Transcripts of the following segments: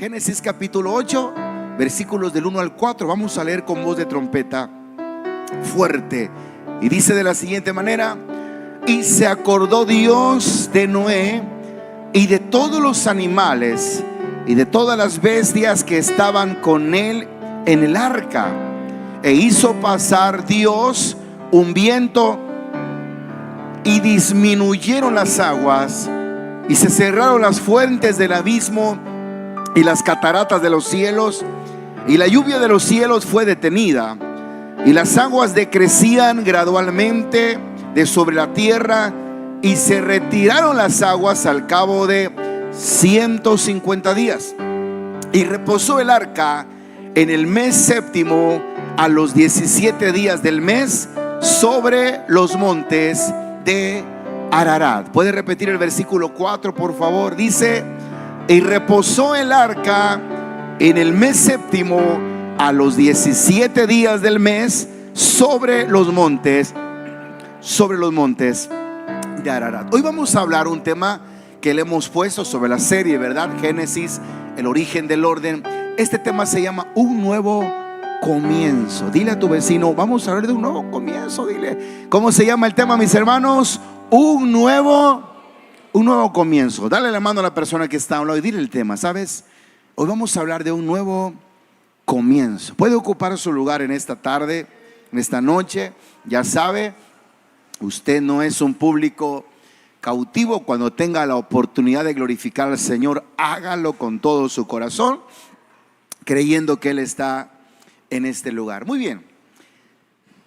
Génesis capítulo 8, versículos del 1 al 4. Vamos a leer con voz de trompeta fuerte. Y dice de la siguiente manera: y se acordó Dios de Noé y de todos los animales y de todas las bestias que estaban con él en el arca. E hizo pasar Dios un viento y disminuyeron las aguas y se cerraron las fuentes del abismo y las cataratas de los cielos, y la lluvia de los cielos fue detenida, y las aguas decrecían gradualmente de sobre la tierra, y se retiraron las aguas al cabo de 150 días. Y reposó el arca en el mes séptimo, a los 17 días del mes, sobre los montes de Ararat. ¿Puede repetir el versículo 4, por favor? Dice: y reposó el arca en el mes séptimo, a los 17 días del mes, sobre los montes de Ararat. Hoy vamos a hablar un tema que le hemos puesto sobre la serie, ¿verdad? Génesis, el origen del orden. Este tema se llama un nuevo comienzo. Dile a tu vecino: vamos a hablar de un nuevo comienzo. Dile, ¿cómo se llama el tema, mis hermanos? Un nuevo comienzo. Dale la mano a la persona que está a un lado y dile el tema. ¿Sabes? Hoy vamos a hablar de un nuevo comienzo. Puede ocupar su lugar en esta tarde, en esta noche. Ya sabe, usted no es un público cautivo. Cuando tenga la oportunidad de glorificar al Señor, hágalo con todo su corazón, creyendo que Él está en este lugar. Muy bien.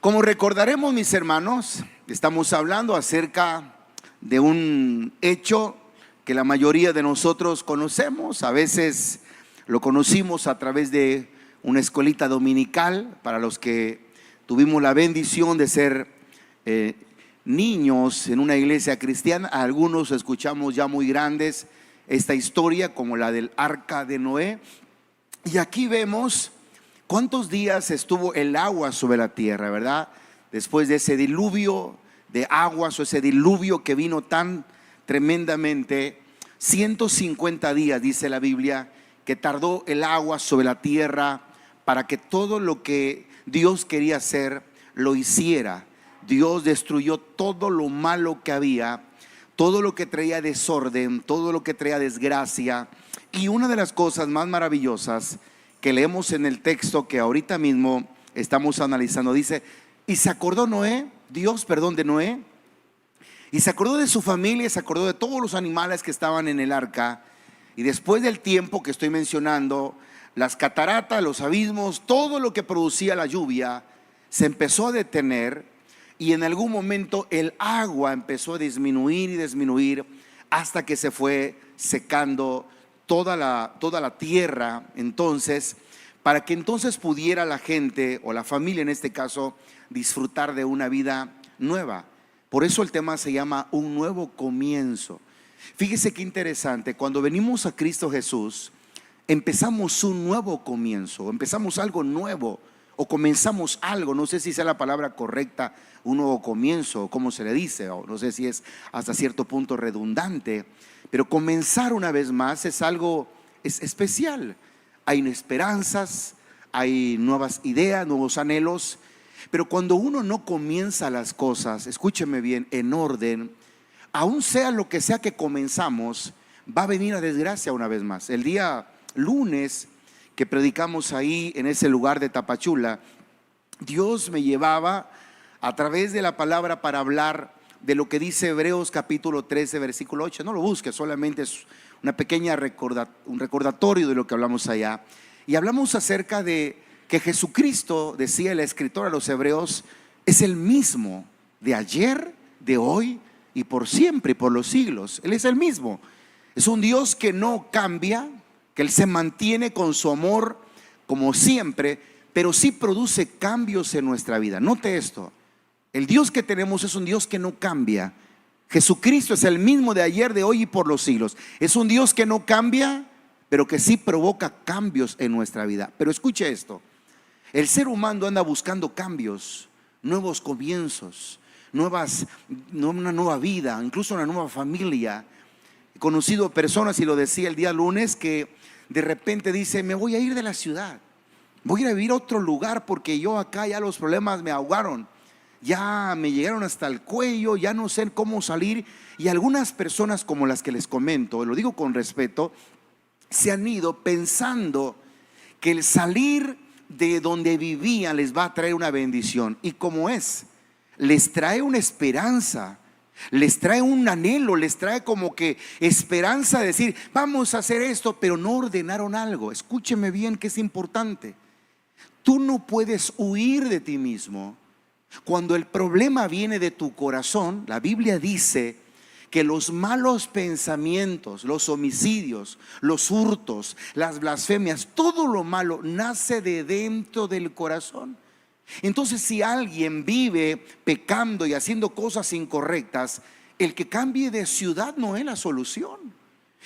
Como recordaremos, mis hermanos, estamos hablando acerca de un hecho que la mayoría de nosotros conocemos. A veces lo conocimos a través de una escuelita dominical, para los que tuvimos la bendición de ser niños en una iglesia cristiana. Algunos escuchamos ya muy grandes esta historia, como la del arca de Noé. Y aquí vemos cuántos días estuvo el agua sobre la tierra, ¿verdad? Después de ese diluvio de aguas, o ese diluvio que vino tan tremendamente, 150 días dice la Biblia que tardó el agua sobre la tierra, para que todo lo que Dios quería hacer lo hiciera. Dios destruyó todo lo malo que había, todo lo que traía desorden, todo lo que traía desgracia. Y una de las cosas más maravillosas que leemos en el texto que ahorita mismo estamos analizando, dice: y se acordó Dios de Noé, y se acordó de su familia, se acordó de todos los animales que estaban en el arca. Y después del tiempo que estoy mencionando, las cataratas, los abismos, todo lo que producía la lluvia se empezó a detener, y en algún momento el agua empezó a disminuir y disminuir, hasta que se fue secando toda la tierra. Entonces, para que entonces pudiera la gente, o la familia en este caso, disfrutar de una vida nueva. Por eso el tema se llama un nuevo comienzo. Fíjese qué interesante: cuando venimos a Cristo Jesús, empezamos un nuevo comienzo, empezamos algo nuevo, o comenzamos algo. No sé si sea la palabra correcta, un nuevo comienzo, como se le dice, o no sé si es hasta cierto punto redundante, pero comenzar una vez más es algo especial. Hay esperanzas, hay nuevas ideas, nuevos anhelos. Pero cuando uno no comienza las cosas, escúcheme bien, en orden, aún sea lo que sea que comenzamos, va a venir la desgracia una vez más. El día lunes que predicamos ahí en ese lugar de Tapachula, Dios me llevaba a través de la palabra para hablar de lo que dice Hebreos capítulo 13, versículo 8. No lo busques, solamente es una pequeña un recordatorio de lo que hablamos allá. Y hablamos acerca de que Jesucristo, decía el escritor a los Hebreos, es el mismo de ayer, de hoy y por siempre y por los siglos. Él es el mismo. Es un Dios que no cambia, que Él se mantiene con su amor como siempre, pero sí produce cambios en nuestra vida. Note esto: el Dios que tenemos es un Dios que no cambia. Jesucristo es el mismo de ayer, de hoy y por los siglos. Es un Dios que no cambia, pero que sí provoca cambios en nuestra vida. Pero escuche esto: el ser humano anda buscando cambios, nuevos comienzos, una nueva vida, incluso una nueva familia. He conocido personas, y lo decía el día lunes, que de repente dice: me voy a ir de la ciudad, voy a ir a vivir a otro lugar porque yo acá ya los problemas me ahogaron, ya me llegaron hasta el cuello, ya no sé cómo salir. Y algunas personas, como las que les comento, lo digo con respeto, se han ido pensando que el salir de donde vivían les va a traer una bendición. Y como es, les trae una esperanza, les trae un anhelo, les trae como que esperanza de decir: vamos a hacer esto, pero no ordenaron algo. Escúcheme bien, que es importante. Tú no puedes huir de ti mismo. Cuando el problema viene de tu corazón, la Biblia dice que los malos pensamientos, los homicidios, los hurtos, las blasfemias, todo lo malo nace de dentro del corazón. Entonces, si alguien vive pecando y haciendo cosas incorrectas, el que cambie de ciudad no es la solución.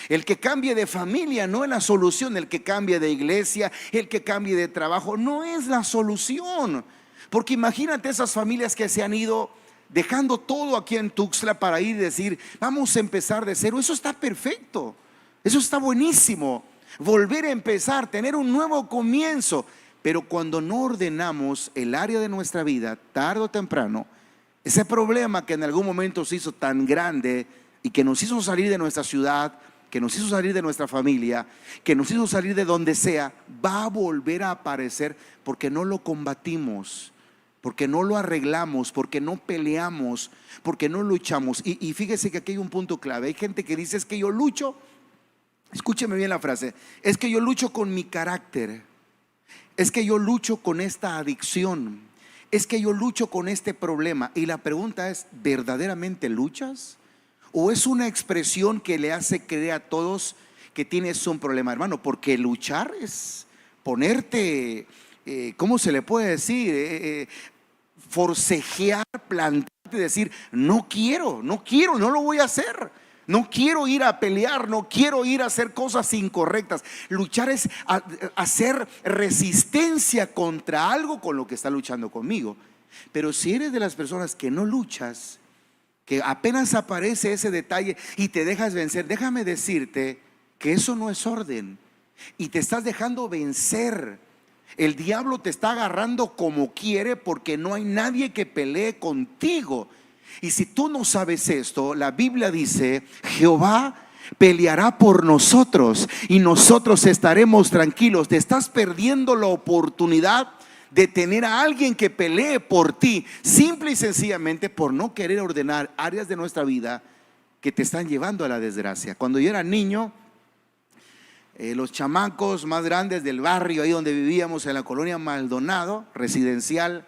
El que cambie de familia no es la solución. El que cambie de iglesia, el que cambie de trabajo no es la solución. Porque imagínate esas familias que se han ido dejando todo aquí en Tuxtla para ir y decir: vamos a empezar de cero. Eso está perfecto, eso está buenísimo. Volver a empezar, tener un nuevo comienzo. Pero cuando no ordenamos el área de nuestra vida, tarde o temprano, ese problema que en algún momento se hizo tan grande y que nos hizo salir de nuestra ciudad, que nos hizo salir de nuestra familia, que nos hizo salir de donde sea, va a volver a aparecer porque no lo combatimos, porque no lo arreglamos, porque no peleamos, porque no luchamos. Y fíjese que aquí hay un punto clave. Hay gente que dice: es que yo lucho, escúcheme bien la frase, es que yo lucho con mi carácter, es que yo lucho con esta adicción, es que yo lucho con este problema. Y la pregunta es: ¿verdaderamente luchas? ¿O es una expresión que le hace creer a todos que tienes un problema, hermano? Porque luchar es ponerte, ¿cómo se le puede decir? Forcejear, plantarte, decir: no quiero, no lo voy a hacer. No quiero ir a pelear, no quiero ir a hacer cosas incorrectas. Luchar es hacer resistencia contra algo con lo que está luchando conmigo. Pero si eres de las personas que no luchas, que apenas aparece ese detalle y te dejas vencer, déjame decirte que eso no es orden y te estás dejando vencer. El diablo te está agarrando como quiere porque no hay nadie que pelee contigo. Y si tú no sabes esto, la Biblia dice: Jehová peleará por nosotros y nosotros estaremos tranquilos. Te estás perdiendo la oportunidad de tener a alguien que pelee por ti, simple y sencillamente por no querer ordenar áreas de nuestra vida que te están llevando a la desgracia. Cuando yo era niño, los chamacos más grandes del barrio, ahí donde vivíamos, en la colonia Maldonado, residencial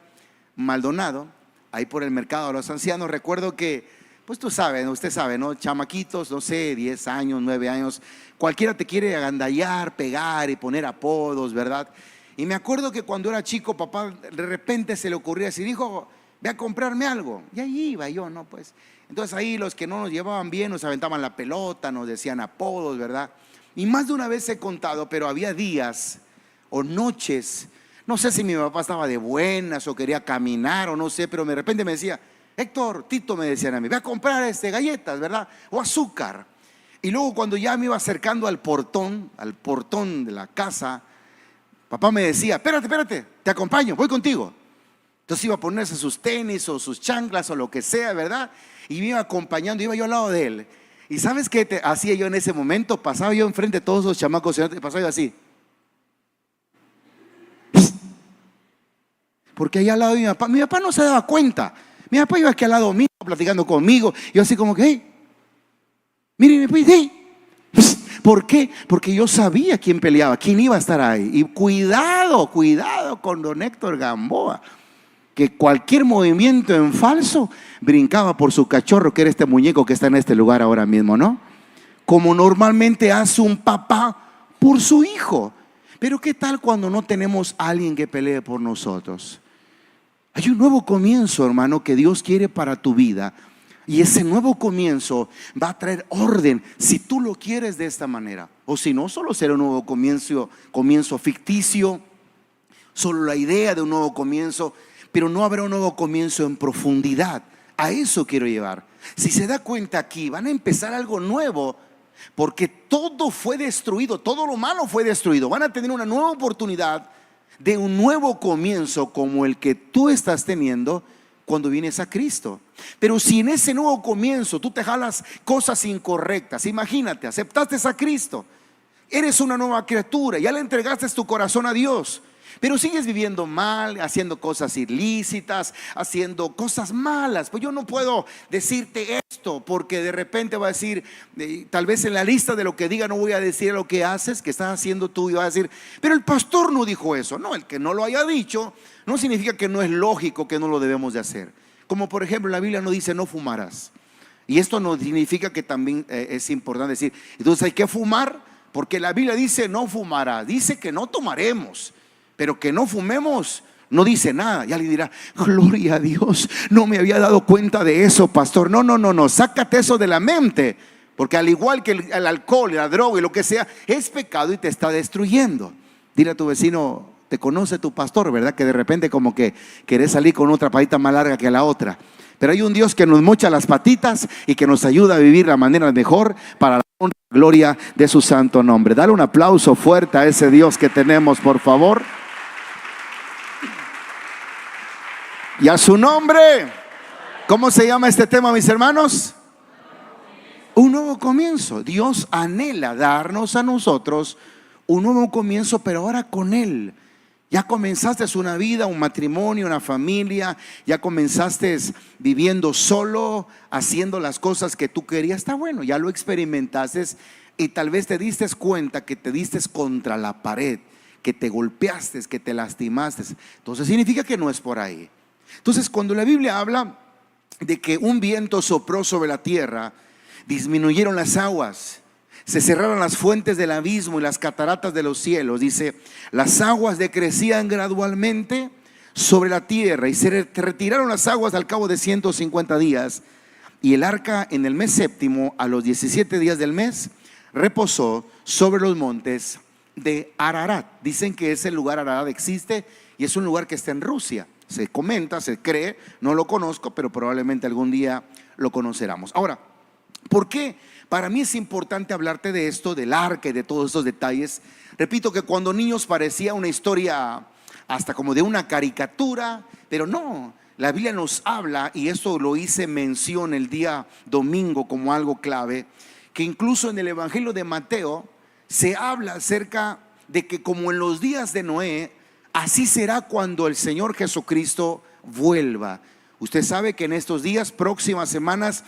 Maldonado, ahí por el mercado de los ancianos, recuerdo que, pues tú sabes, usted sabe, ¿no? Chamaquitos, no sé, 10 años, 9 años, cualquiera te quiere agandallar, pegar y poner apodos, ¿verdad? Y me acuerdo que cuando era chico, papá de repente se le ocurría así: dijo, ve a comprarme algo. Y ahí iba yo, ¿no? Pues entonces ahí los que no nos llevaban bien nos aventaban la pelota, nos decían apodos, ¿verdad? Y más de una vez he contado, pero había días o noches, no sé si mi papá estaba de buenas o quería caminar o no sé, pero de repente me decía: Héctor, Tito, me decían a mí, ve a comprar galletas, ¿verdad? O azúcar. Y luego cuando ya me iba acercando al portón de la casa, papá me decía: espérate, te acompaño, voy contigo. Entonces iba a ponerse sus tenis o sus chanclas o lo que sea, ¿verdad? Y me iba acompañando, iba yo al lado de él. ¿Y sabes qué hacía yo en ese momento? Pasaba yo enfrente de todos los chamacos y pasaba yo así. Porque ahí al lado de mi papá no se daba cuenta. Mi papá iba aquí al lado mío, platicando conmigo. Yo así como que: hey, miren, hey. ¿Por qué? Porque yo sabía quién peleaba, quién iba a estar ahí. Y cuidado con don Héctor Gamboa, que cualquier movimiento en falso brincaba por su cachorro, que era este muñeco que está en este lugar ahora mismo, ¿no? Como normalmente hace un papá por su hijo. Pero ¿qué tal cuando no tenemos a alguien que pelee por nosotros? Hay un nuevo comienzo, hermano, que Dios quiere para tu vida. Y ese nuevo comienzo va a traer orden si tú lo quieres de esta manera. O si no, solo será un nuevo comienzo ficticio, solo la idea de un nuevo comienzo, pero no habrá un nuevo comienzo en profundidad. A eso quiero llevar. Si se da cuenta aquí, van a empezar algo nuevo, porque todo fue destruido, todo lo malo fue destruido. Van a tener una nueva oportunidad de un nuevo comienzo como el que tú estás teniendo cuando vienes a Cristo. Pero si en ese nuevo comienzo tú te jalas cosas incorrectas, imagínate, aceptaste a Cristo, eres una nueva criatura, ya le entregaste tu corazón a Dios, pero sigues viviendo mal, haciendo cosas ilícitas, haciendo cosas malas. Pues yo no puedo decirte esto, porque de repente va a decir, tal vez en la lista de lo que diga no voy a decir lo que haces, que estás haciendo tú, y va a decir, pero el pastor no dijo eso. No, el que no lo haya dicho no significa que no es lógico que no lo debemos de hacer. Como por ejemplo la Biblia no dice no fumarás, y esto no significa que también es importante decir, entonces hay que fumar, porque la Biblia dice no fumarás, dice que no tomaremos, pero que no fumemos no dice nada. Y alguien dirá, gloria a Dios, no me había dado cuenta de eso, pastor. No, sácate eso de la mente, porque al igual que el alcohol, la droga y lo que sea, es pecado y te está destruyendo. Dile a tu vecino, te conoce tu pastor, ¿verdad? Que de repente como que querés salir con otra patita más larga que la otra. Pero hay un Dios que nos mocha las patitas y que nos ayuda a vivir la manera mejor para la honra y gloria de su santo nombre. Dale un aplauso fuerte a ese Dios que tenemos, por favor. Y a su nombre. ¿Cómo se llama este tema, mis hermanos? Un nuevo comienzo. Dios anhela darnos a nosotros un nuevo comienzo, pero ahora con Él. Ya comenzaste una vida, un matrimonio, una familia. Ya comenzaste viviendo solo, haciendo las cosas que tú querías. Está bueno, ya lo experimentaste y tal vez te diste cuenta que te diste contra la pared, que te golpeaste, que te lastimaste. Entonces significa que no es por ahí. Entonces, cuando la Biblia habla de que un viento sopló sobre la tierra, disminuyeron las aguas, se cerraron las fuentes del abismo y las cataratas de los cielos, dice, las aguas decrecían gradualmente sobre la tierra y se retiraron las aguas al cabo de 150 días. Y el arca en el mes séptimo, a los 17 días del mes, reposó sobre los montes de Ararat. Dicen que ese lugar Ararat existe y es un lugar que está en Rusia. Se comenta, se cree, no lo conozco, pero probablemente algún día lo conoceremos. Ahora, ¿por qué? Para mí es importante hablarte de esto, del arca y de todos estos detalles. Repito que cuando niños parecía una historia hasta como de una caricatura, pero no, la Biblia nos habla, y esto lo hice mención el día domingo como algo clave, que incluso en el Evangelio de Mateo se habla acerca de que como en los días de Noé, así será cuando el Señor Jesucristo vuelva. Usted sabe que en estos días, próximas semanas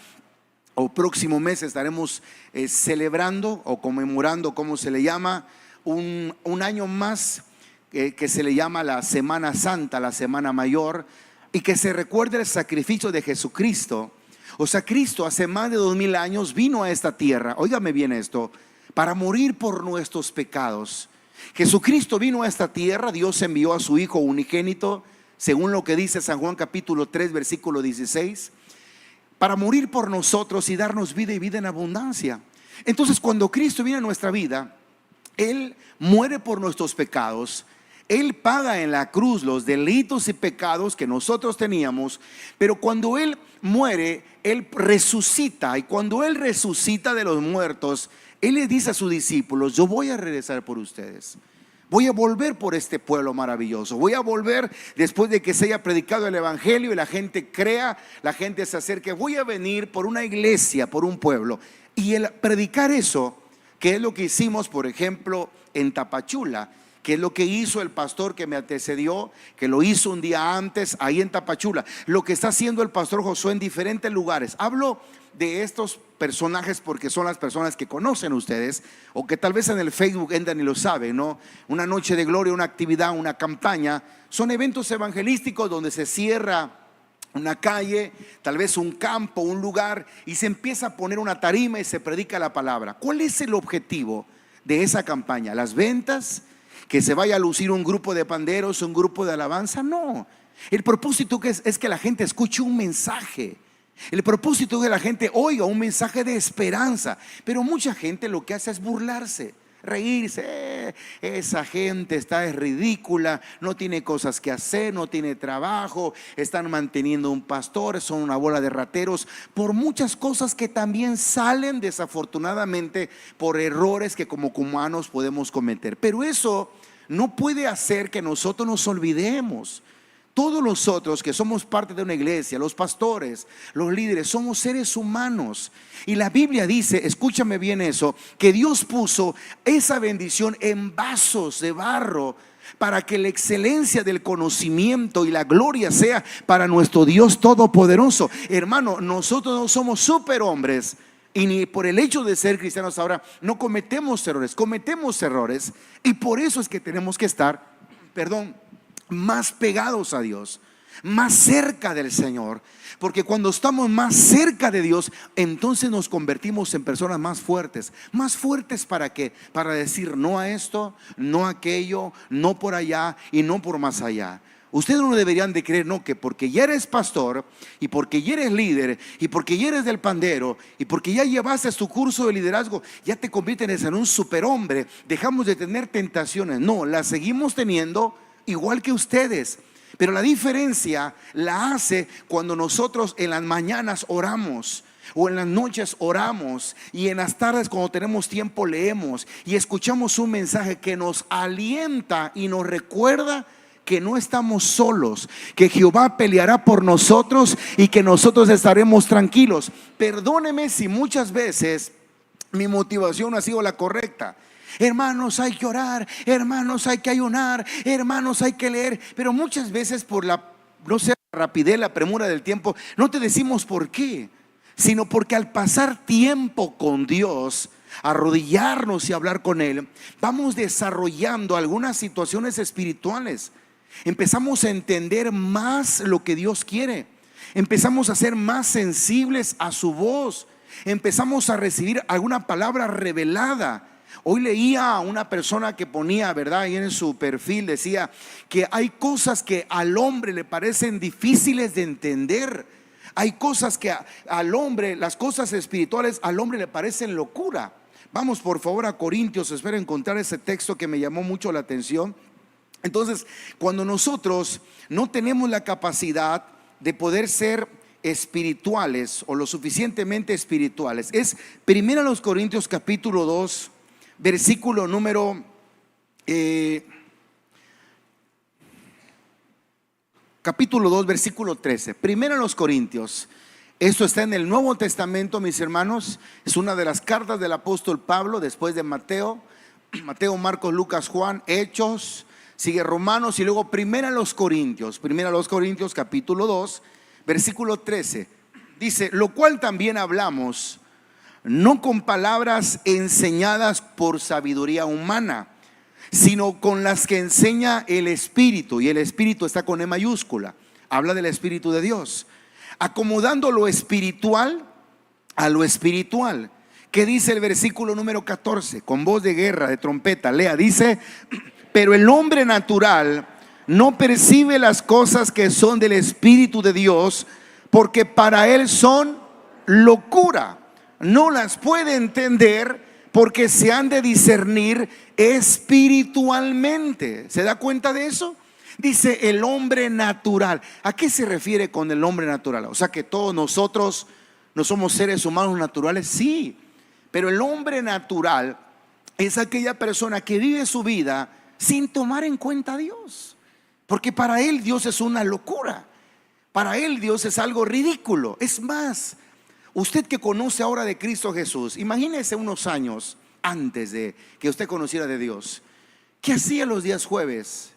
o próximo mes estaremos celebrando o conmemorando, como se le llama, un año más que se le llama la Semana Santa, la Semana Mayor, y que se recuerde el sacrificio de Jesucristo. O sea, Cristo hace más de 2000 años vino a esta tierra, óigame bien esto, para morir por nuestros pecados. Jesucristo vino a esta tierra, Dios envió a su Hijo unigénito, según lo que dice San Juan capítulo 3 versículo 16, para morir por nosotros y darnos vida y vida en abundancia. Entonces, cuando Cristo viene a nuestra vida, Él muere por nuestros pecados, Él paga en la cruz los delitos y pecados que nosotros teníamos, pero cuando Él muere, Él resucita, y cuando Él resucita de los muertos, Él le dice a sus discípulos, yo voy a regresar por ustedes, voy a volver por este pueblo maravilloso, voy a volver después de que se haya predicado el evangelio y la gente crea, la gente se acerque, voy a venir por una iglesia, por un pueblo. Y el predicar eso, que es lo que hicimos por ejemplo en Tapachula, que es lo que hizo el pastor que me antecedió, que lo hizo un día antes ahí en Tapachula, lo que está haciendo el pastor Josué en diferentes lugares. Hablo de estos personajes porque son las personas que conocen ustedes, o que tal vez en el Facebook andan y lo saben, ¿no? Una noche de gloria, una actividad, una campaña, son eventos evangelísticos donde se cierra una calle, tal vez un campo, un lugar, y se empieza a poner una tarima y se predica la palabra. ¿Cuál es el objetivo de esa campaña? ¿Las ventas? ¿Que se vaya a lucir un grupo de panderos, un grupo de alabanza? No, el propósito es que la gente escuche un mensaje. El propósito es que la gente oiga un mensaje de esperanza. Pero mucha gente lo que hace es burlarse. reírse. Esa gente está es ridícula, no tiene cosas que hacer, no tiene trabajo, están manteniendo un pastor, son una bola de rateros, por muchas cosas que también salen desafortunadamente por errores que como humanos podemos cometer. Pero eso no puede hacer que nosotros nos olvidemos. Todos nosotros que somos parte de una iglesia, los pastores, los líderes, somos seres humanos. Y la Biblia dice, escúchame bien eso, que Dios puso esa bendición en vasos de barro para que la excelencia del conocimiento y la gloria sea para nuestro Dios todopoderoso. Hermano, nosotros no somos superhombres. Y ni por el hecho de ser cristianos ahora no cometemos errores. Y por eso es que tenemos que estar, más pegados a Dios, más cerca del Señor. Porque cuando estamos más cerca de Dios, entonces nos convertimos en personas más fuertes. ¿Más fuertes para qué? Para decir no a esto, no a aquello, no por allá y no por más allá. Ustedes no deberían de creer, no, que porque ya eres pastor y porque ya eres líder y porque ya eres del pandero y porque ya llevaste tu curso de liderazgo, ya te conviertes en un superhombre. Dejamos de tener tentaciones. No, las seguimos teniendo igual que ustedes, pero la diferencia la hace cuando nosotros en las mañanas oramos, o en las noches oramos, y en las tardes cuando tenemos tiempo leemos y escuchamos un mensaje que nos alienta y nos recuerda que no estamos solos, que Jehová peleará por nosotros y que nosotros estaremos tranquilos. Perdóneme si muchas veces mi motivación no ha sido la correcta. Hermanos, hay que orar, hermanos, hay que ayunar, hermanos, hay que leer. Pero muchas veces por la rapidez, la premura del tiempo, no te decimos por qué, sino porque al pasar tiempo con Dios, arrodillarnos y hablar con Él, vamos desarrollando algunas situaciones espirituales. Empezamos a entender más lo que Dios quiere. Empezamos a ser más sensibles a su voz. Empezamos a recibir alguna palabra revelada. Hoy leía a una persona que ponía, ¿verdad? Ahí en su perfil decía que hay cosas que al hombre le parecen difíciles de entender. Hay cosas que al hombre, las cosas espirituales al hombre le parecen locura. Vamos por favor a Corintios, espero encontrar ese texto que me llamó mucho la atención. Entonces, cuando nosotros no tenemos la capacidad de poder ser espirituales o lo suficientemente espirituales, es 1 Corintios capítulo 2, versículo número capítulo 2, versículo 13. 1 Corintios. Esto está en el Nuevo Testamento, mis hermanos. Es una de las cartas del apóstol Pablo después de Mateo, Marcos, Lucas, Juan, Hechos, sigue Romanos y luego 1 Corintios. 1 Corintios capítulo 2, versículo 13. Dice, lo cual también hablamos, no con palabras enseñadas por sabiduría humana, sino con las que enseña el Espíritu. Y el Espíritu está con E mayúscula, habla del Espíritu de Dios, acomodando lo espiritual a lo espiritual. ¿Qué dice el versículo número 14? Con voz de guerra, de trompeta, lea, dice, pero el hombre natural no percibe las cosas que son del Espíritu de Dios, porque para él son locura. No las puede entender porque se han de discernir espiritualmente. ¿Se da cuenta de eso? Dice el hombre natural. ¿A qué se refiere con el hombre natural? O sea que todos nosotros no somos seres humanos naturales, sí. Pero el hombre natural es aquella persona que vive su vida sin tomar en cuenta a Dios. Porque para él Dios es una locura. Para él Dios es algo ridículo. Es más, usted que conoce ahora de Cristo Jesús, imagínese unos años antes de que usted conociera de Dios. ¿Qué hacía los días jueves?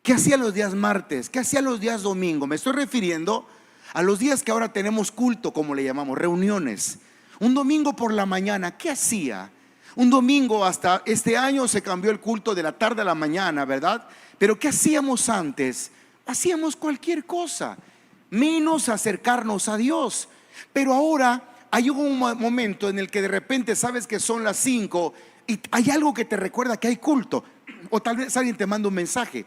¿Qué hacía los días martes? ¿Qué hacía los días domingo? Me estoy refiriendo a los días que ahora tenemos culto, como le llamamos, reuniones. Un domingo por la mañana, ¿qué hacía? Un domingo, hasta este año se cambió el culto de la tarde a la mañana, ¿verdad? Pero ¿qué hacíamos antes? Hacíamos cualquier cosa, menos acercarnos a Dios. Pero ahora hay un momento en el que de repente sabes que son las 5 y hay algo que te recuerda que hay culto. O tal vez alguien te manda un mensaje,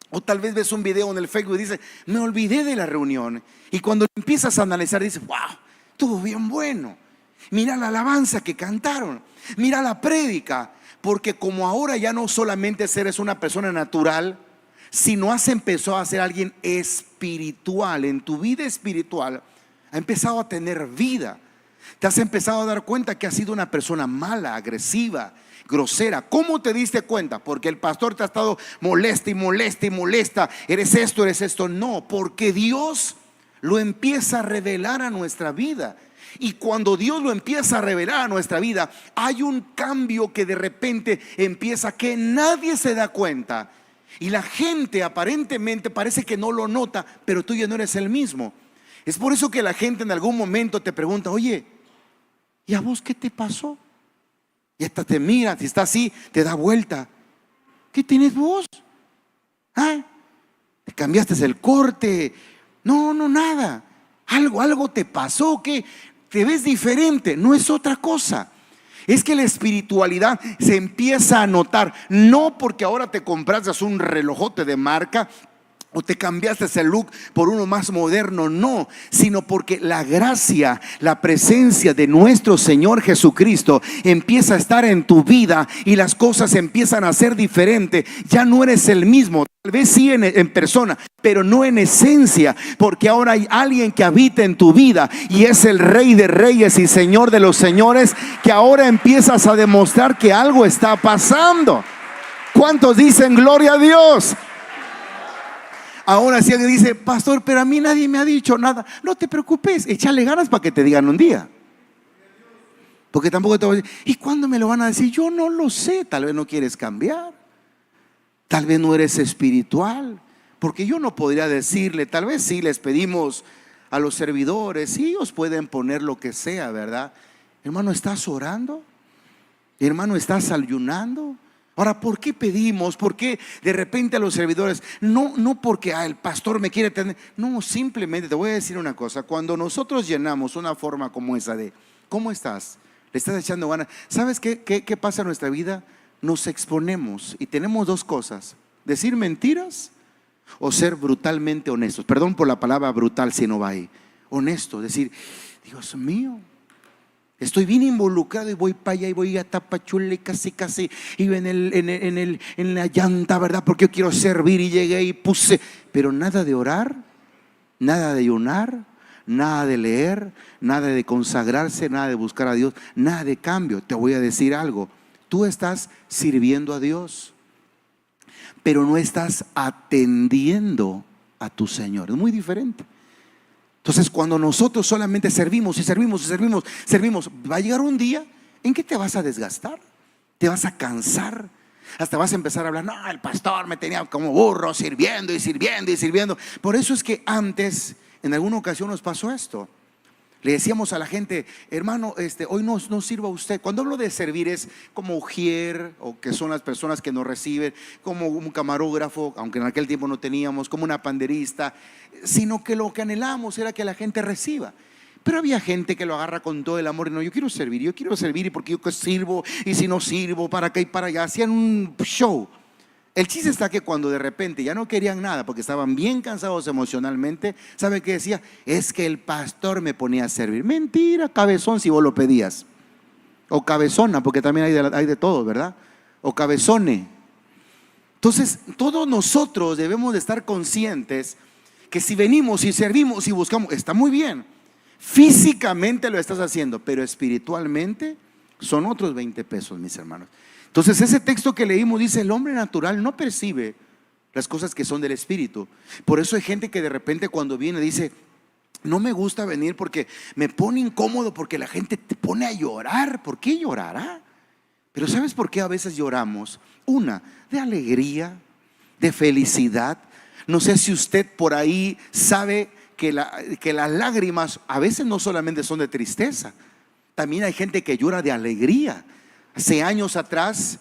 o tal vez ves un video en el Facebook y dices, me olvidé de la reunión. Y cuando empiezas a analizar dices, wow, estuvo bien bueno. Mira la alabanza que cantaron, mira la prédica. Porque como ahora ya no solamente eres una persona natural, sino has empezado a ser alguien espiritual. En tu vida espiritual ha empezado a tener vida. Te has empezado a dar cuenta que has sido una persona mala, agresiva, grosera. ¿Cómo te diste cuenta? Porque el pastor te ha estado molesta y molesta y molesta. Eres esto. No, porque Dios lo empieza a revelar a nuestra vida. Y cuando Dios lo empieza a revelar a nuestra vida, hay un cambio que de repente empieza, que nadie se da cuenta. Y la gente aparentemente parece que no lo nota, pero tú ya no eres el mismo. Es por eso que la gente en algún momento te pregunta: oye, ¿y a vos qué te pasó? Y hasta te mira, si está así, te da vuelta. ¿Qué tienes vos? ¿Ah? ¿Te cambiaste el corte? No, nada. Algo te pasó, que te ves diferente. No es otra cosa. Es que la espiritualidad se empieza a notar. No porque ahora te compraste un relojote de marca o te cambiaste el look por uno más moderno, no, sino porque la gracia, la presencia de nuestro Señor Jesucristo empieza a estar en tu vida y las cosas empiezan a ser diferentes. Ya no eres el mismo, tal vez sí en persona, pero no en esencia, porque ahora hay alguien que habita en tu vida y es el Rey de Reyes y Señor de los Señores, que ahora empiezas a demostrar que algo está pasando. ¿Cuántos dicen gloria a Dios? Ahora si alguien dice: pastor, pero a mí nadie me ha dicho nada, no te preocupes, échale ganas para que te digan un día. Porque tampoco te voy a decir: ¿y cuándo me lo van a decir? Yo no lo sé. Tal vez no quieres cambiar, tal vez no eres espiritual, porque yo no podría decirle. Tal vez sí les pedimos a los servidores, y ellos pueden poner lo que sea, ¿verdad? Hermano, ¿estás orando? Hermano, ¿estás ayunando? Ahora, ¿por qué pedimos? ¿Por qué de repente a los servidores? No porque el pastor me quiere tener. No, simplemente te voy a decir una cosa. Cuando nosotros llenamos una forma como esa de ¿cómo estás? ¿Le estás echando ganas? ¿Sabes qué pasa en nuestra vida? Nos exponemos y tenemos dos cosas: decir mentiras o ser brutalmente honestos. Perdón por la palabra brutal si no va ahí. Honesto, decir: Dios mío, estoy bien involucrado y voy para allá y voy a Tapachula casi y en la llanta, ¿verdad? Porque yo quiero servir y llegué y puse. Pero nada de orar, nada de ayunar, nada de leer, nada de consagrarse, nada de buscar a Dios, nada de cambio. Te voy a decir algo: tú estás sirviendo a Dios, pero no estás atendiendo a tu Señor. Es muy diferente. Entonces, cuando nosotros solamente servimos, va a llegar un día en que te vas a desgastar, te vas a cansar, hasta vas a empezar a hablar: no, el pastor me tenía como burro sirviendo. Por eso es que antes, en alguna ocasión nos pasó esto. Le decíamos a la gente: hermano, hoy no sirva usted. Cuando hablo de servir es como ujier, o que son las personas que nos reciben, como un camarógrafo, aunque en aquel tiempo no teníamos, como una panderista, sino que lo que anhelamos era que la gente reciba. Pero había gente que lo agarra con todo el amor y no: yo quiero servir y porque yo sirvo, y si no sirvo, para acá y para allá. Hacían un show. El chiste está que cuando de repente ya no querían nada porque estaban bien cansados emocionalmente, ¿sabe qué decía? Es que el pastor me ponía a servir. Mentira, cabezón, si vos lo pedías. O cabezona, porque también hay de todo, ¿verdad? O cabezone. Entonces, todos nosotros debemos de estar conscientes que si venimos y servimos y buscamos, está muy bien. Físicamente lo estás haciendo, pero espiritualmente son otros 20 pesos, mis hermanos. Entonces, ese texto que leímos dice: el hombre natural no percibe las cosas que son del espíritu. Por eso hay gente que de repente cuando viene dice: no me gusta venir porque me pone incómodo, porque la gente te pone a llorar. ¿Por qué llorará? Pero ¿sabes por qué a veces lloramos? Una, de alegría, de felicidad. No sé si usted por ahí sabe que las lágrimas a veces no solamente son de tristeza. También hay gente que llora de alegría. Hace años atrás,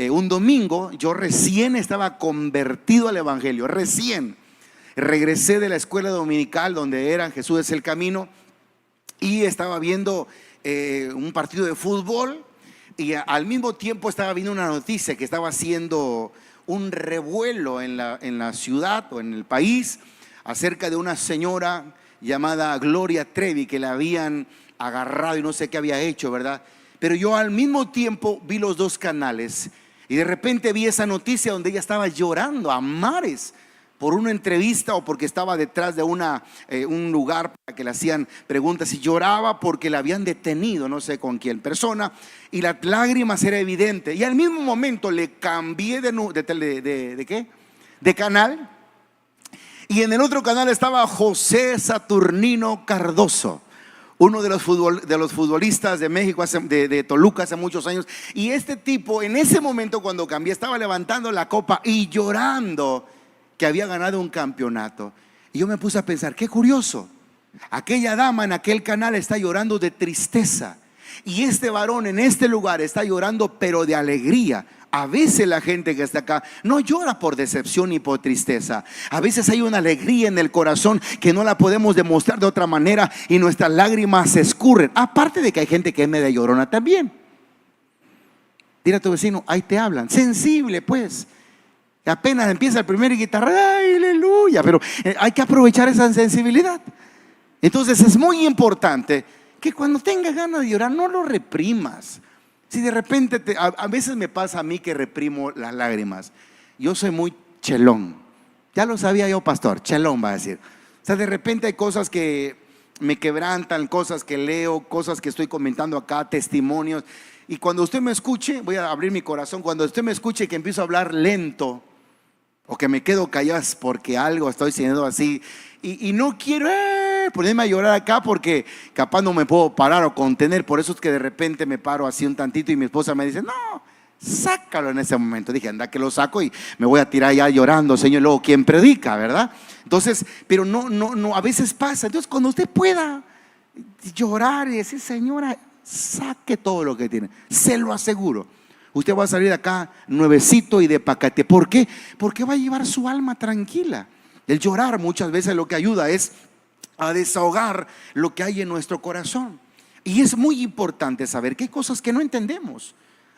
un domingo, yo recién estaba convertido al evangelio, recién regresé de la escuela dominical donde era Jesús es el camino, y estaba viendo un partido de fútbol, y al mismo tiempo estaba viendo una noticia que estaba haciendo un revuelo en la ciudad o en el país acerca de una señora llamada Gloria Trevi, que la habían agarrado y no sé qué había hecho, ¿verdad? pero yo al mismo tiempo vi los dos canales y de repente vi esa noticia donde ella estaba llorando a mares por una entrevista o porque estaba detrás de un lugar para que le hacían preguntas, y lloraba porque la habían detenido, no sé con quién persona, y las lágrimas era evidente. Y al mismo momento le cambié de canal, y en el otro canal estaba José Saturnino Cardoso, uno de los futbolistas de México, de Toluca, hace muchos años. Y este tipo en ese momento, cuando cambié, estaba levantando la copa y llorando que había ganado un campeonato. Y yo me puse a pensar, qué curioso, aquella dama en aquel canal está llorando de tristeza, y este varón en este lugar está llorando pero de alegría. A veces la gente que está acá no llora por decepción ni por tristeza. A veces hay una alegría en el corazón que no la podemos demostrar de otra manera, y nuestras lágrimas se escurren. Aparte de que hay gente que es media llorona también. Dile a tu vecino, ahí te hablan, sensible pues. Apenas empieza el primer guitarra, aleluya, pero hay que aprovechar esa sensibilidad. Entonces es muy importante que cuando tengas ganas de llorar no lo reprimas. Si de repente a veces me pasa a mí que reprimo las lágrimas. Yo soy muy chelón, ya lo sabía yo, pastor, chelón va a decir. O sea, de repente hay cosas que me quebrantan, cosas que leo, cosas que estoy comentando acá, testimonios. Y cuando usted me escuche, voy a abrir mi corazón, cuando usted me escuche que empiezo a hablar lento, o que me quedo callado porque algo estoy siendo así, y no quiero ponerme a llorar acá porque capaz no me puedo parar o contener. Por eso es que de repente me paro así un tantito y mi esposa me dice, no, sácalo en ese momento. Dije, anda que lo saco y me voy a tirar ya llorando, Señor. Luego, ¿quién predica, verdad? Entonces, pero no, a veces pasa. Entonces, cuando usted pueda llorar y decir, Señora, saque todo lo que tiene, se lo aseguro, usted va a salir acá nuevecito y de paquete. ¿Por qué? Porque va a llevar su alma tranquila. El llorar muchas veces lo que ayuda es a desahogar lo que hay en nuestro corazón. Y es muy importante saber que hay cosas que no entendemos.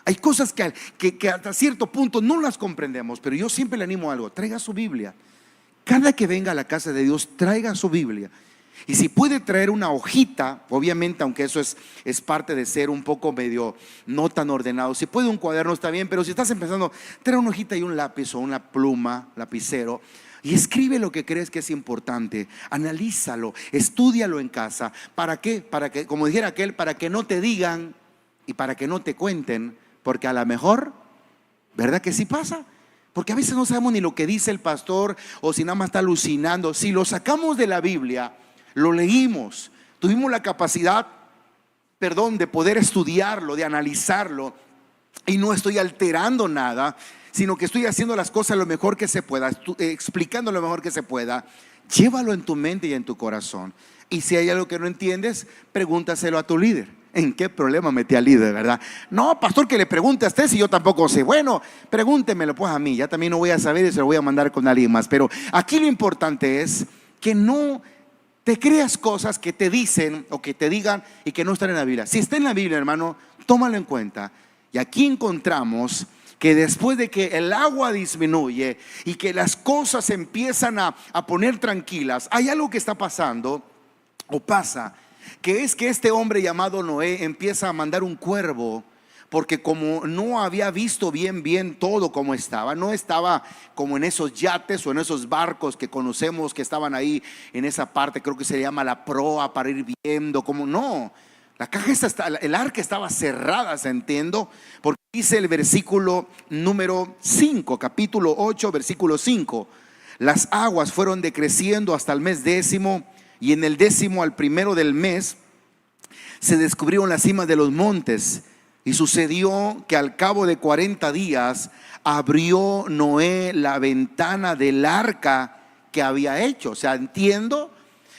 Hay cosas que hasta cierto punto no las comprendemos. Pero yo siempre le animo a algo: traiga su Biblia. Cada que venga a la casa de Dios, traiga su Biblia. Y si puede traer una hojita, obviamente, aunque eso es parte de ser un poco medio no tan ordenado. Si puede un cuaderno está bien, pero si estás empezando, trae una hojita y un lápiz o una pluma, lapicero, y escribe lo que crees que es importante. Analízalo, estúdialo en casa. ¿Para qué? Para que, como dijera aquel, para que no te digan y para que no te cuenten, porque a lo mejor, ¿verdad que sí pasa? Porque a veces no sabemos ni lo que dice el pastor, o si nada más está alucinando. Si lo sacamos de la Biblia, lo leímos, tuvimos la capacidad, de poder estudiarlo, de analizarlo, y no estoy alterando nada, sino que estoy haciendo las cosas lo mejor que se pueda, explicando lo mejor que se pueda. Llévalo en tu mente y en tu corazón. Y si hay algo que no entiendes, pregúntaselo a tu líder. ¿En qué problema metí al líder, verdad? No, pastor, que le pregunte a usted si yo tampoco sé. Bueno, pregúntemelo pues a mí, ya también no voy a saber y se lo voy a mandar con alguien más. Pero aquí lo importante es que no te creas cosas que te dicen o que te digan y que no están en la Biblia. Si está en la Biblia, hermano, tómalo en cuenta. Y aquí encontramos que después de que el agua disminuye y que las cosas empiezan a poner tranquilas, hay algo que está pasando o pasa, que es que este hombre llamado Noé empieza a mandar un cuervo, porque como no había visto bien todo como estaba, no estaba como en esos yates o en esos barcos que conocemos que estaban ahí en esa parte, creo que se llama la proa, para ir viendo como no. La caja el arca estaba cerrada, se entiendo, porque dice el versículo número 5, capítulo 8, versículo 5: las aguas fueron decreciendo hasta el mes 10, y en el 10 al primero del mes se descubrieron las cimas de los montes. Y sucedió que al cabo de 40 días abrió Noé la ventana del arca que había hecho. O sea, entiendo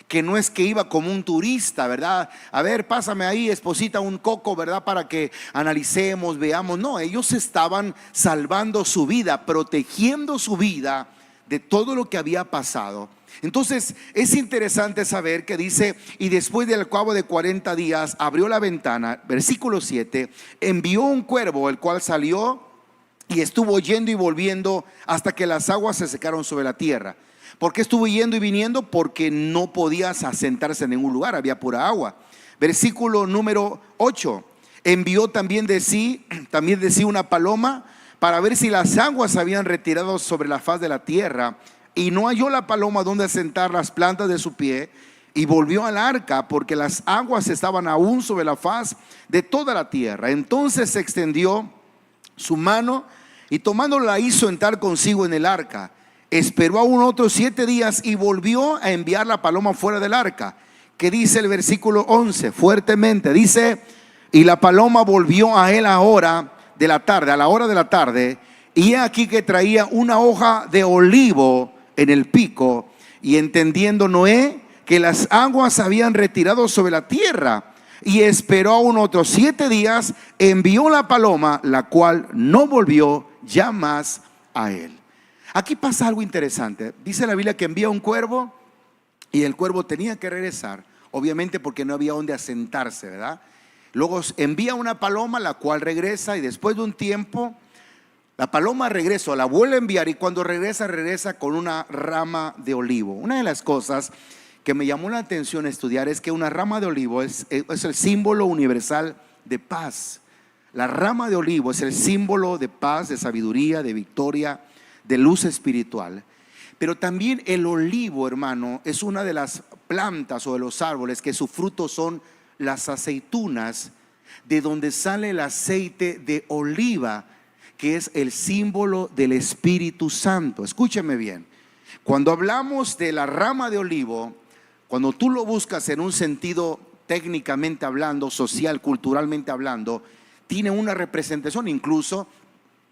que no es que iba como un turista, ¿verdad? A ver, pásame ahí, esposita, un coco, ¿verdad? Para que analicemos, veamos. No, ellos estaban salvando su vida, protegiendo su vida de todo lo que había pasado. Entonces es interesante saber que dice: y después del cabo de 40 días abrió la ventana, versículo 7, envió un cuervo, el cual salió y estuvo yendo y volviendo hasta que las aguas se secaron sobre la tierra. ¿Por qué estuvo yendo y viniendo? Porque no podías asentarse en ningún lugar, había pura agua. Versículo número 8: Envió también de sí una paloma para ver si las aguas se habían retirado sobre la faz de la tierra, y no halló la paloma donde asentar las plantas de su pie, y volvió al arca porque las aguas estaban aún sobre la faz de toda la tierra. Entonces se extendió su mano y tomándola la hizo entrar consigo en el arca. Esperó aún otros 7 días y volvió a enviar la paloma fuera del arca. Que dice el versículo 11 fuertemente, dice: y la paloma volvió a él a la hora de la tarde, y he aquí que traía una hoja de olivo en el pico. Y entendiendo Noé que las aguas se habían retirado sobre la tierra, y esperó aún otros 7 días, envió la paloma, la cual no volvió ya más a él. Aquí pasa algo interesante. Dice la Biblia que envía un cuervo, y el cuervo tenía que regresar, obviamente porque no había donde asentarse, ¿verdad? Luego envía una paloma, la cual regresa, y después de un tiempo la paloma regresa, la vuelve a enviar, y cuando regresa con una rama de olivo. Una de las cosas que me llamó la atención estudiar es que una rama de olivo es el símbolo universal de paz. La rama de olivo es el símbolo de paz, de sabiduría, de victoria, de luz espiritual. Pero también el olivo, hermano, es una de las plantas o de los árboles que su fruto son las aceitunas, de donde sale el aceite de oliva, que es el símbolo del Espíritu Santo. Escúcheme bien, cuando hablamos de la rama de olivo, cuando tú lo buscas en un sentido técnicamente hablando, social, culturalmente hablando, tiene una representación. Incluso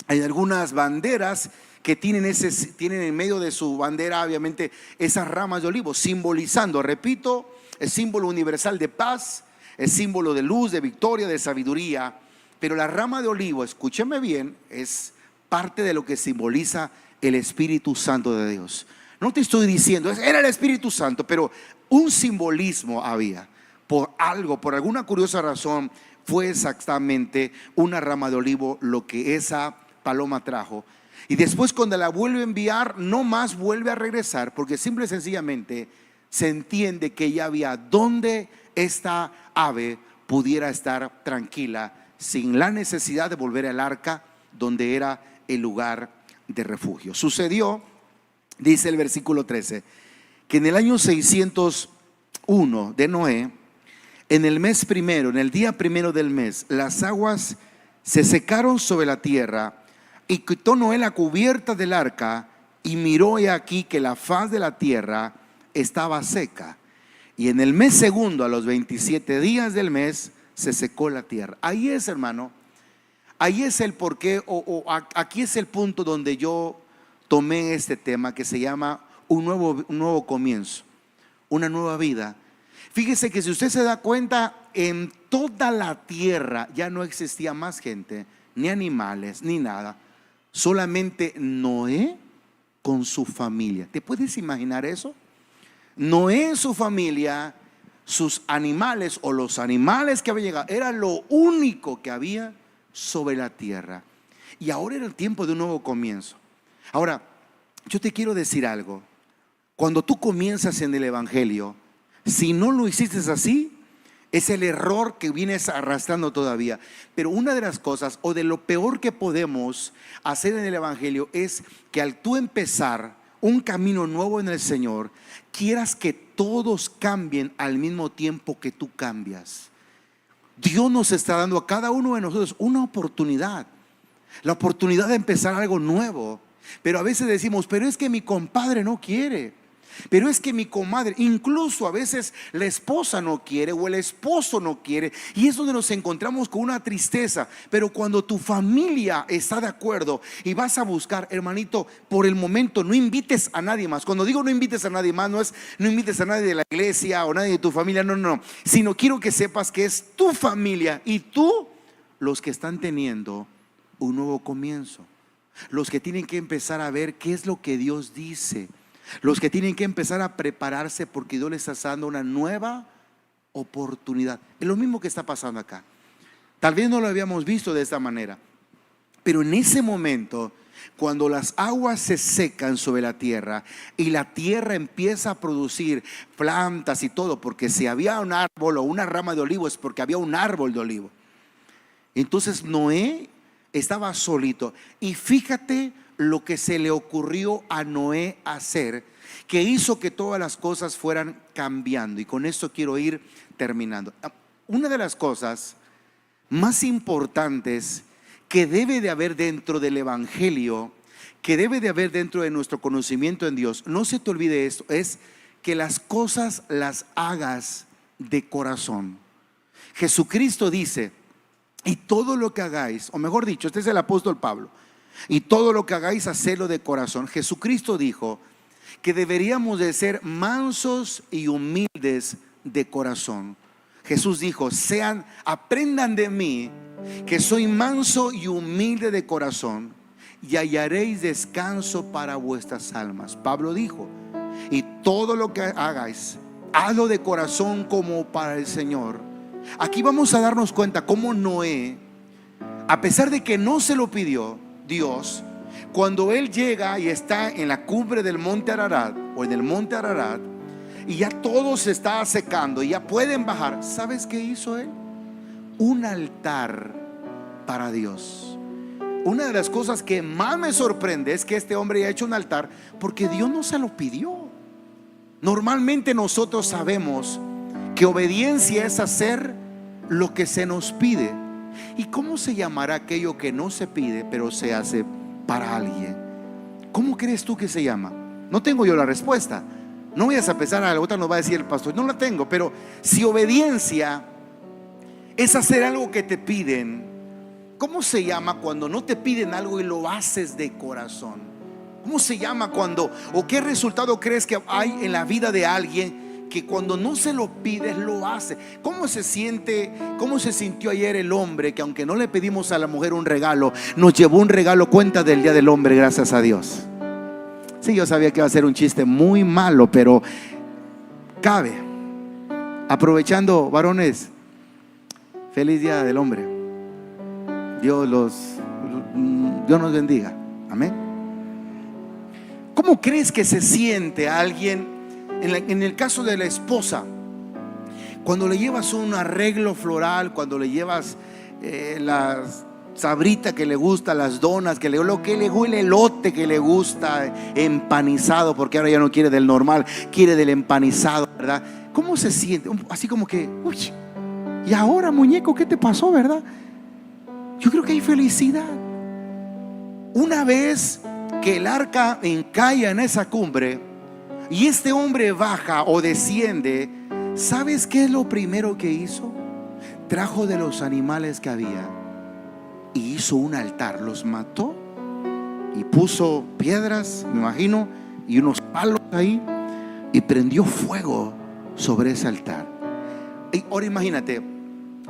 hay algunas banderas que tienen en medio de su bandera, obviamente, esas ramas de olivo, simbolizando, repito, el símbolo universal de paz, el símbolo de luz, de victoria, de sabiduría. Pero la rama de olivo, escúcheme bien, es parte de lo que simboliza el Espíritu Santo de Dios. No te estoy diciendo, era el Espíritu Santo, pero un simbolismo había. Por alguna curiosa razón, fue exactamente una rama de olivo lo que esa paloma trajo. Y después, cuando la vuelve a enviar, no más vuelve a regresar, porque simple y sencillamente se entiende que ya había donde esta ave pudiera estar tranquila, sin la necesidad de volver al arca, donde era el lugar de refugio. Sucedió, dice el versículo 13, que en el año 601 de Noé, en el mes primero, en el día primero del mes, las aguas se secaron sobre la tierra, y quitó Noé la cubierta del arca, y miró y aquí que la faz de la tierra estaba seca. Y en el mes segundo, a los 27 días del mes, se secó la tierra. Ahí es, hermano, ahí es el porqué, aquí es el punto donde yo tomé este tema que se llama un nuevo comienzo, una nueva vida. Fíjese que si usted se da cuenta, en toda la tierra ya no existía más gente, ni animales, ni nada. Solamente Noé con su familia. ¿Te puedes imaginar eso? Noé en su familia, sus animales o los animales que habían llegado, era lo único que había sobre la tierra. Y ahora era el tiempo de un nuevo comienzo. Ahora, yo te quiero decir algo. Cuando tú comienzas en el Evangelio, si no lo hiciste así, es el error que vienes arrastrando todavía. Pero una de las cosas, o de lo peor que podemos hacer en el Evangelio, es que al tú empezar un camino nuevo en el Señor, quieras que todos cambien al mismo tiempo que tú cambias. Dios nos está dando a cada uno de nosotros una oportunidad, la oportunidad de empezar algo nuevo. Pero a veces decimos, pero es que mi compadre no quiere, pero es que mi comadre, incluso a veces la esposa no quiere o el esposo no quiere, y es donde nos encontramos con una tristeza. Pero cuando tu familia está de acuerdo y vas a buscar, hermanito, por el momento no invites a nadie más. Cuando digo no invites a nadie más, no es no invites a nadie de la iglesia o nadie de tu familia, no, sino quiero que sepas que es tu familia y tú los que están teniendo un nuevo comienzo, los que tienen que empezar a ver qué es lo que Dios dice, los que tienen que empezar a prepararse porque Dios les está dando una nueva oportunidad. Es lo mismo que está pasando acá. Tal vez no lo habíamos visto de esta manera, pero en ese momento, cuando las aguas se secan sobre la tierra y la tierra empieza a producir plantas y todo, porque si había un árbol o una rama de olivo es porque había un árbol de olivo. Entonces Noé estaba solito. Y fíjate lo que se le ocurrió a Noé hacer, que hizo que todas las cosas fueran cambiando. Y con esto quiero ir terminando. Una de las cosas más importantes que debe de haber dentro del evangelio, que debe de haber dentro de nuestro conocimiento en Dios, no se te olvide esto, es que las cosas las hagas de corazón. Jesucristo dice: y todo lo que hagáis, o mejor dicho, este es el apóstol Pablo, y todo lo que hagáis, hacedlo de corazón. Jesucristo dijo que deberíamos de ser mansos y humildes de corazón. Jesús dijo: aprendan de mí, que soy manso y humilde de corazón, y hallaréis descanso para vuestras almas. Pablo dijo: y todo lo que hagáis, hazlo de corazón como para el Señor. Aquí vamos a darnos cuenta cómo Noé, a pesar de que no se lo pidió Dios, cuando él llega y está en la cumbre del monte Ararat, o en el monte Ararat, y ya todo se está secando y ya pueden bajar, ¿sabes qué hizo él? Un altar para Dios. Una de las cosas que más me sorprende es que este hombre haya hecho un altar porque Dios no se lo pidió. Normalmente nosotros sabemos que obediencia es hacer lo que se nos pide. ¿Y cómo se llamará aquello que no se pide pero se hace para alguien? ¿Cómo crees tú que se llama? No tengo yo la respuesta. No vayas a pensar, a la otra nos va a decir el pastor, no la tengo. Pero si obediencia es hacer algo que te piden, ¿cómo se llama cuando no te piden algo y lo haces de corazón? ¿Cómo se llama cuando, o qué resultado crees que hay en la vida de alguien que cuando no se lo pides lo hace? ¿Cómo se siente, cómo se sintió ayer el hombre que aunque no le pedimos a la mujer un regalo, nos llevó un regalo? Cuenta del Día del Hombre, gracias a Dios. Sí, yo sabía que iba a ser un chiste muy malo, pero cabe. Aprovechando, varones, feliz Día del Hombre. Dios nos bendiga. Amén. ¿Cómo crees que se siente a alguien en el caso de la esposa, cuando le llevas un arreglo floral, cuando le llevas las sabrita que le gusta, las donas que lo que le huele, el elote que le gusta, empanizado, porque ahora ya no quiere del normal, quiere del empanizado, ¿verdad? ¿Cómo se siente? Así como que, uy, y ahora, muñeco, ¿qué te pasó, verdad? Yo creo que hay felicidad. Una vez que el arca encalla en esa cumbre y este hombre baja o desciende, ¿sabes qué es lo primero que hizo? Trajo de los animales que había y hizo un altar, los mató y puso piedras, me imagino, y unos palos ahí, y prendió fuego sobre ese altar. Y ahora imagínate,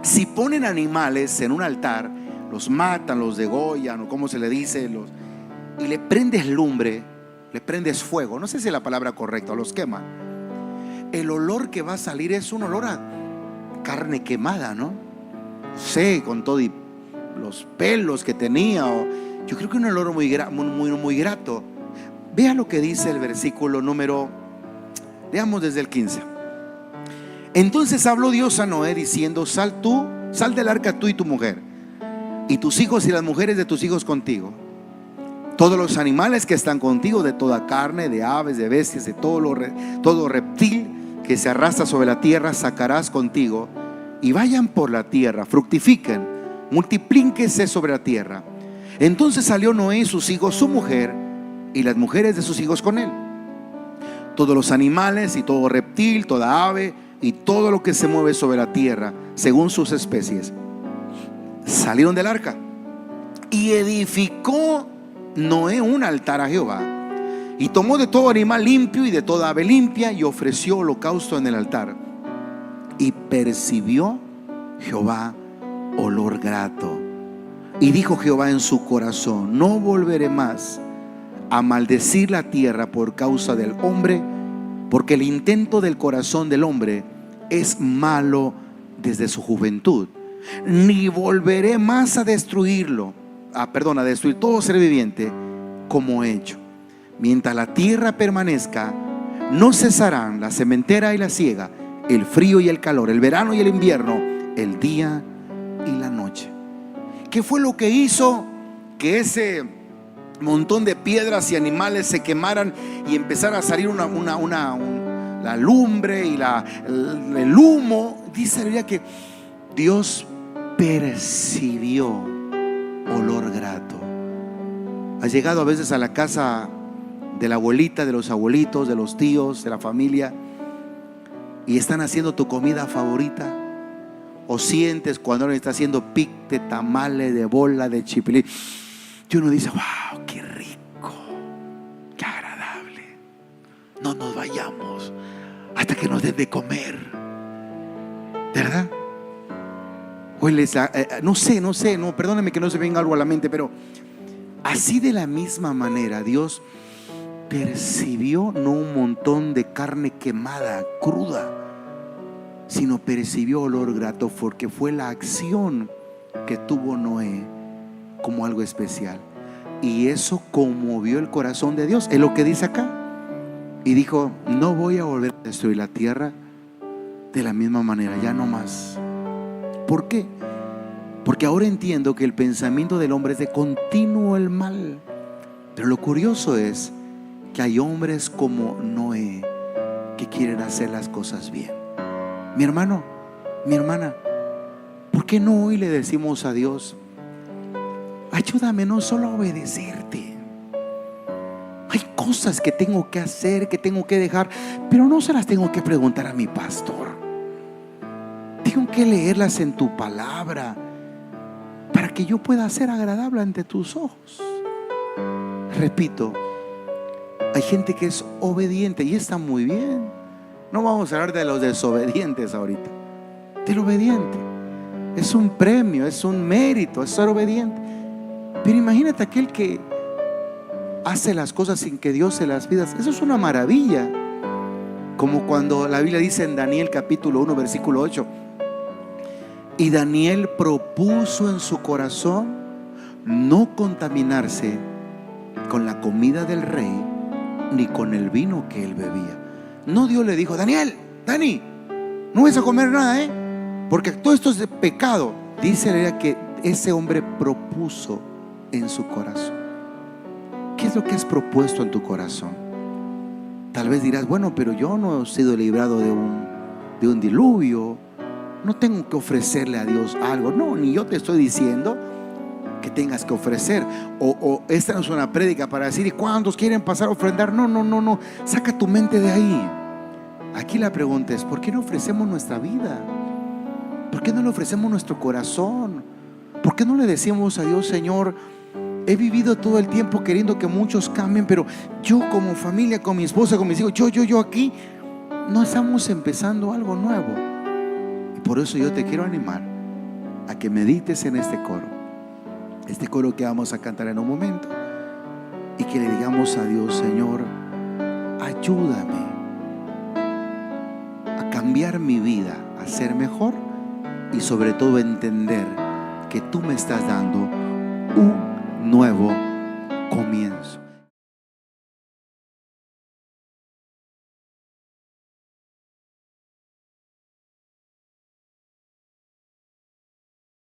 si ponen animales en un altar, los matan, los degollan, o como se le dice, y le prendes lumbre, le prendes fuego, no sé si es la palabra correcta, los queman, el olor que va a salir es un olor a carne quemada, ¿no? Sé, con todo y los pelos que tenía, yo creo que un olor muy grato. Vea lo que dice el versículo número, leamos desde el 15. Entonces habló Dios a Noé diciendo: sal del arca tú y tu mujer, y tus hijos y las mujeres de tus hijos contigo, todos los animales que están contigo, de toda carne, de aves, de bestias, de todo reptil que se arrastra sobre la tierra, sacarás contigo, y vayan por la tierra, fructifiquen, multiplíquense sobre la tierra. Entonces salió Noé, sus hijos, su mujer y las mujeres de sus hijos con él, todos los animales y todo reptil, toda ave y todo lo que se mueve sobre la tierra según sus especies, salieron del arca. Y edificó Noé un altar a Jehová, y tomó de todo animal limpio y de toda ave limpia, y ofreció holocausto en el altar. Y percibió Jehová olor grato. Y dijo Jehová en su corazón: no volveré más a maldecir la tierra por causa del hombre, porque el intento del corazón del hombre es malo desde su juventud. Ni volveré más a destruirlo, a destruir todo ser viviente como he hecho. Mientras la tierra permanezca, no cesarán la sementera y la siega, el frío y el calor, el verano y el invierno, el día y la noche. ¿Qué fue lo que hizo que ese montón de piedras y animales se quemaran y empezara a salir la lumbre y el humo? Dice la Biblia que Dios percibió olor grato. Has llegado a veces a la casa de la abuelita, de los abuelitos, de los tíos, de la familia, y están haciendo tu comida favorita, o sientes cuando alguien está haciendo pic de tamales, de bola, de chipilín, y uno dice: wow, qué rico, qué agradable, no nos vayamos hasta que nos den de comer, ¿verdad? Hueles a, no sé, perdóname que no se venga algo a la mente, pero así de la misma manera Dios percibió no un montón de carne quemada, cruda, sino percibió olor grato, porque fue la acción que tuvo Noé como algo especial, y eso conmovió el corazón de Dios. Es lo que dice acá, y dijo: no voy a volver a destruir la tierra de la misma manera, ya no más. ¿Por qué? Porque ahora entiendo que el pensamiento del hombre es de continuo el mal. Pero lo curioso es que hay hombres como Noé que quieren hacer las cosas bien. Mi hermano, mi hermana, ¿por qué no hoy le decimos a Dios: ayúdame no solo a obedecerte? Hay cosas que tengo que hacer, que tengo que dejar, pero no se las tengo que preguntar a mi pastor. Tengo que leerlas en tu palabra para que yo pueda ser agradable ante tus ojos. Repito, hay gente que es obediente y está muy bien. No vamos a hablar de los desobedientes ahorita. Del obediente es un premio, es un mérito, es ser obediente. Pero imagínate aquel que hace las cosas sin que Dios se las pida. Eso es una maravilla. Como cuando la Biblia dice en Daniel capítulo 1 versículo 8: y Daniel propuso en su corazón no contaminarse con la comida del rey ni con el vino que él bebía. No, Dios le dijo: Daniel, Dani, no vas a comer nada, porque todo esto es de pecado. Dice la Biblia que ese hombre propuso en su corazón. ¿Qué es lo que has propuesto en tu corazón? Tal vez dirás: bueno, pero yo no he sido librado de un diluvio, no tengo que ofrecerle a Dios algo. No, ni yo te estoy diciendo que tengas que ofrecer, o esta no es una prédica para decir: ¿y cuántos quieren pasar a ofrendar? No, saca tu mente de ahí. Aquí la pregunta es: ¿por qué no ofrecemos nuestra vida? ¿Por qué no le ofrecemos nuestro corazón? ¿Por qué no le decimos a Dios: Señor, he vivido todo el tiempo queriendo que muchos cambien, pero yo como familia, con mi esposa, con mis hijos, yo aquí no estamos empezando algo nuevo? Y por eso yo te quiero animar a que medites en este coro que vamos a cantar en un momento, y que le digamos a Dios: Señor, ayúdame a cambiar mi vida, a ser mejor, y sobre todo entender que tú me estás dando un nuevo comienzo.